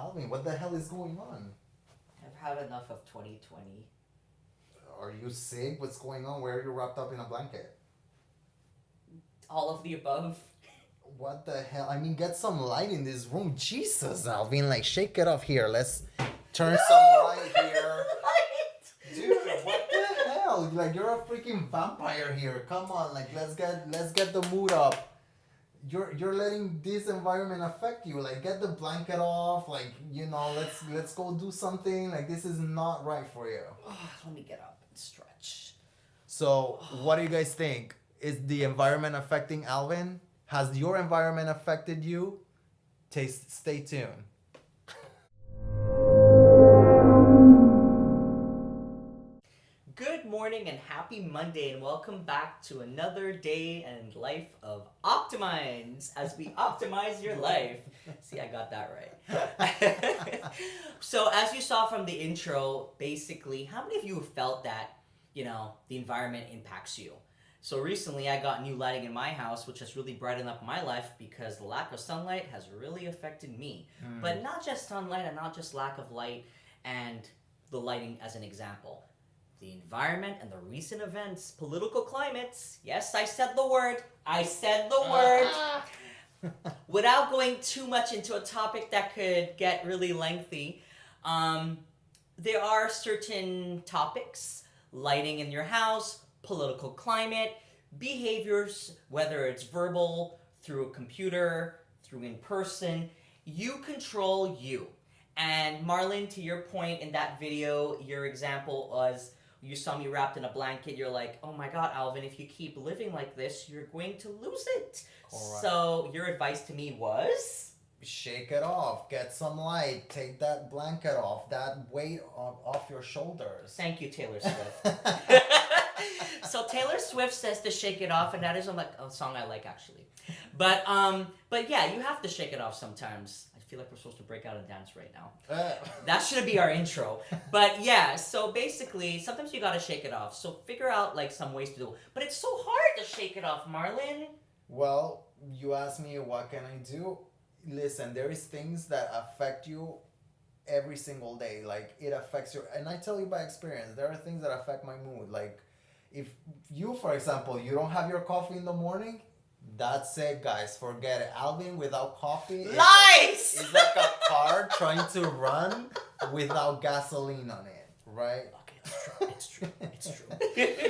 Alvin, what the hell is going on? I've had enough of 2020. Are you sick? What's going on? Where are you wrapped up in a blanket? All of the above. What the hell? I mean, get some light in this room. Jesus, Alvin, like, shake it off here. Let's turn some light here. Dude, what the hell? Like, you're a freaking vampire here. Come on, like, let's get the mood up. You're letting this environment affect you. Like, get the blanket off. Like, let's go do something. Like, this is not right for you. Let me get up and stretch. So, what do you guys think? Is the environment affecting Alvin? Has your environment affected you? Stay tuned. Good morning and happy Monday, and welcome back to another day and life of Optimize as we optimize your life. See, I got that right. So, as you saw from the intro, basically, how many of you have felt that, the environment impacts you? So recently I got new lighting in my house, which has really brightened up my life because the lack of sunlight has really affected me. But not just sunlight and not just lack of light and the lighting as an example. The environment and the recent events, political climates. Yes, I said the word. Without going too much into a topic that could get really lengthy, there are certain topics, lighting in your house, political climate, behaviors, whether it's verbal, through a computer, through in person, you control you. And Marlon, to your point in that video, your example was you saw me wrapped in a blanket, you're like, oh my God, Alvin, if you keep living like this, you're going to lose it. Correct. So your advice to me was? Shake it off. Get some light. Take that blanket off. That weight off your shoulders. Thank you, Taylor Swift. So Taylor Swift says to shake it off, and that is a song I like actually. But yeah, you have to shake it off sometimes. I feel like we're supposed to break out and dance right now. That should be our intro. But yeah, so basically, sometimes you gotta shake it off. So figure out like some ways to do it. But it's so hard to shake it off, Marlon. Well, you asked me what can I do? Listen, there is things that affect you every single day. Like it affects your, and I tell you by experience, there are things that affect my mood. Like if you, for example, you don't have your coffee in the morning, that's it, guys. Forget it. Alvin without coffee Lies! It's like a car trying to run without gasoline on it, right? Okay, it's true.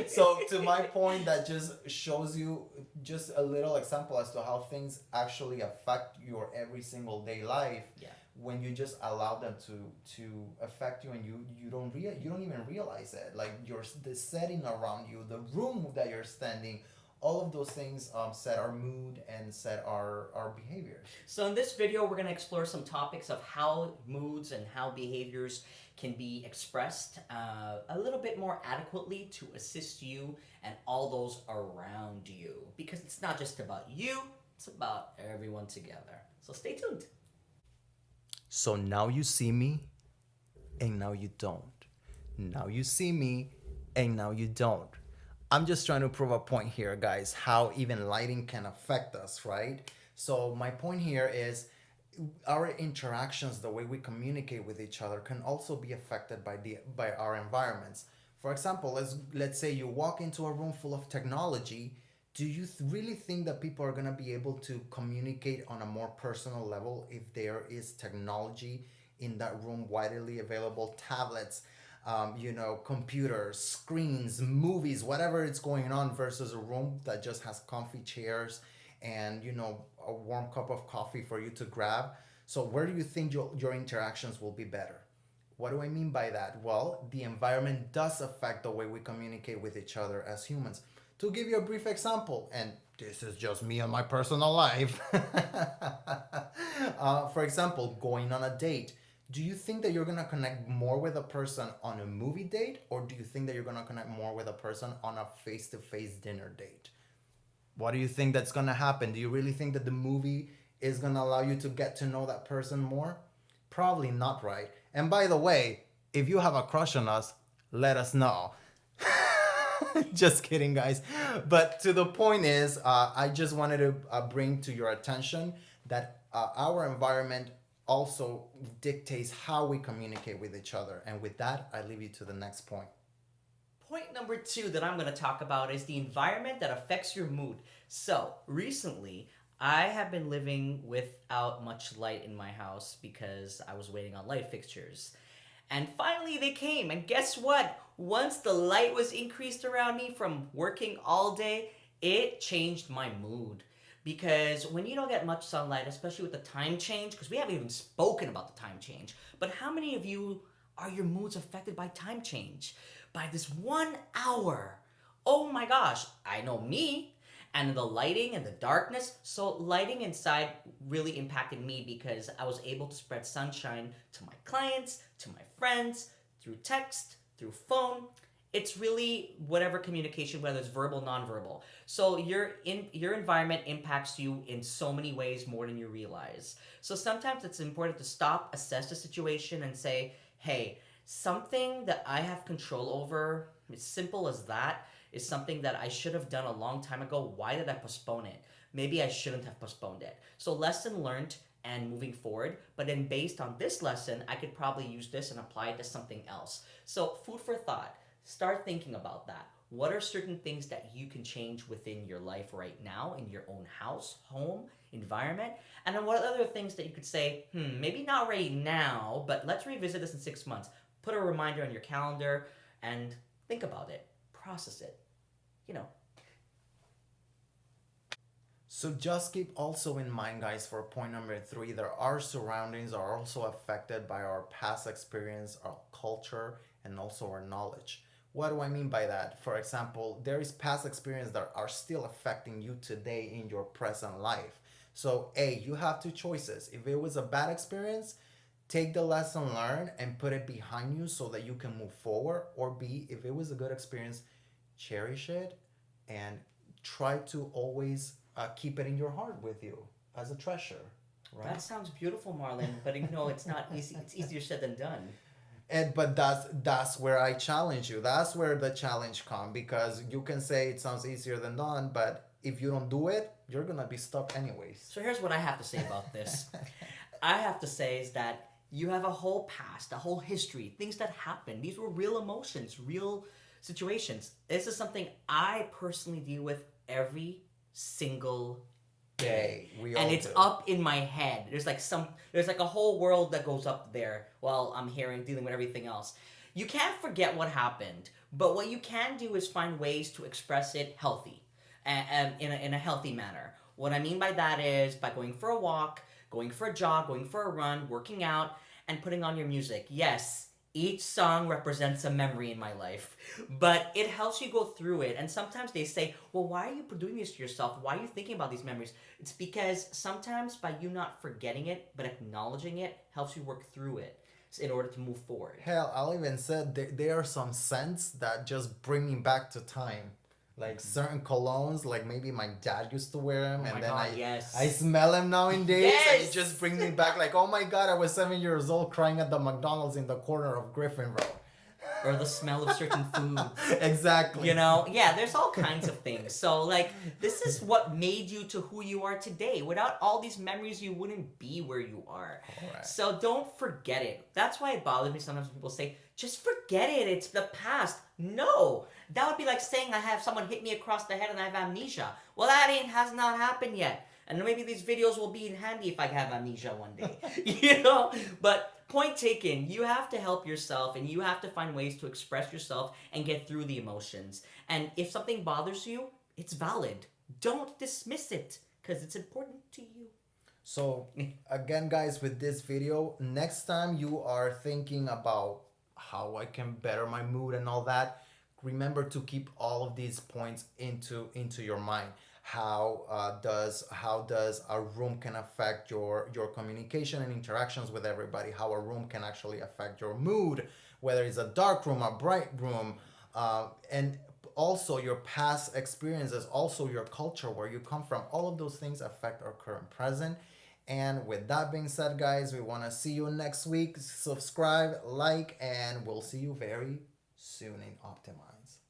So to my point, that just shows you just a little example as to how things actually affect your every single day life. Yeah. When you just allow them to affect you, and you don't even realize it. Like the setting around you, the room that you're standing, all of those things set our mood and set our behaviors. So in this video, we're going to explore some topics of how moods and how behaviors can be expressed a little bit more adequately to assist you and all those around you. Because it's not just about you, it's about everyone together. So stay tuned. So now you see me, and now you don't. Now you see me, and now you don't. I'm just trying to prove a point here, guys, how even lighting can affect us, right? So my point here is our interactions, the way we communicate with each other, can also be affected by our environments. For example, let's say you walk into a room full of technology. Do you really think that people are going to be able to communicate on a more personal level if there is technology in that room widely available, tablets, computers, screens, movies, whatever it's going on, versus a room that just has comfy chairs and, a warm cup of coffee for you to grab? So where do you think your interactions will be better? What do I mean by that? Well, the environment does affect the way we communicate with each other as humans. To give you a brief example, and this is just me and my personal life. For example, going on a date. Do you think that you're going to connect more with a person on a movie date, or do you think that you're going to connect more with a person on a face-to-face dinner date? What do you think that's going to happen? Do you really think that the movie is going to allow you to get to know that person more? Probably not, right? And by the way, if you have a crush on us, let us know. Just kidding, guys. But to the point is, I just wanted to bring to your attention that our environment also dictates how we communicate with each other. And with that, I leave you to the next point. Point number two that I'm going to talk about is the environment that affects your mood. So, recently, I have been living without much light in my house because I was waiting on light fixtures. And finally, they came. And guess what? Once the light was increased around me from working all day, it changed my mood. Because when you don't get much sunlight, especially with the time change, because we haven't even spoken about the time change, but how many of you are your moods affected by time change? By this 1 hour. Oh my gosh, I know me. And the lighting and the darkness. So, lighting inside really impacted me because I was able to spread sunshine to my clients, to my friends, through text, through phone. It's really whatever communication, whether it's verbal, nonverbal. So your environment impacts you in so many ways more than you realize. So sometimes it's important to stop, assess the situation, and say, "Hey, something that I have control over, as simple as that, is something that I should have done a long time ago. Why did I postpone it? Maybe I shouldn't have postponed it." So lesson learned and moving forward, but then based on this lesson, I could probably use this and apply it to something else. So food for thought. Start thinking about that. What are certain things that you can change within your life right now in your own house, home, environment? And then what other things that you could say, maybe not right now, but let's revisit this in 6 months. Put a reminder on your calendar and think about it, process it. You know, So just keep also in mind, guys, for point number three, that our surroundings are also affected by our past experience, our culture, and also our knowledge. What do I mean by that? For example, there is past experience that are still affecting you today in your present life. So A, you have two choices. If it was a bad experience, take the lesson learned and put it behind you so that you can move forward. Or B, if it was a good experience, cherish it and try to always keep it in your heart with you as a treasure, right? that sounds beautiful, Marlon, but it's not easy. It's easier said than done. And but that's where I challenge you. That's where the challenge come, because you can say it sounds easier than done, but if you don't do it, you're gonna be stuck anyways. So here's what I have to say about this. I have to say is that you have a whole past, a whole history, things that happened. These were real emotions, real situations. This is something I personally deal with every single day. We all And it's do. up in my head. There's like a whole world that goes up there while I'm dealing with everything else. You can't forget what happened, but what you can do is find ways to express it healthy and in a healthy manner. What I mean by that is by going for a walk, going for a jog, going for a run, working out, and putting on your music. Yes, each song represents a memory in my life, but it helps you go through it. And sometimes they say, well, why are you doing this to yourself? Why are you thinking about these memories? It's because sometimes by you not forgetting it, but acknowledging it, helps you work through it in order to move forward. Hell, I'll even said there are some scents that just bring me back to time. Like certain colognes, like maybe my dad used to wear them, Oh my and then God, yes. I smell them nowadays, and it Yes! just brings me back. Like, oh my God, I was 7 years old crying at the McDonald's in the corner of Griffin Road. Or the smell of certain foods. Exactly. Yeah, there's all kinds of things. So, like, this is what made you to who you are today. Without all these memories, you wouldn't be where you are. Alright. So, don't forget it. That's why it bothers me sometimes when people say, just forget it, it's the past. No, that would be like saying I have someone hit me across the head and I have amnesia. Well, has not happened yet. And maybe these videos will be handy if I have amnesia one day. But point taken, you have to help yourself and you have to find ways to express yourself and get through the emotions. And if something bothers you, it's valid. Don't dismiss it because it's important to you. So again, guys, with this video, next time you are thinking about how I can better my mood and all that, remember to keep all of these points into your mind. How does a room can affect your communication and interactions with everybody? How a room can actually affect your mood, whether it's a dark room, a bright room, and also your past experiences, also your culture, where you come from. All of those things affect our current present. And with that being said, guys, we want to see you next week. Subscribe, like, and we'll see you very soon in Optimize.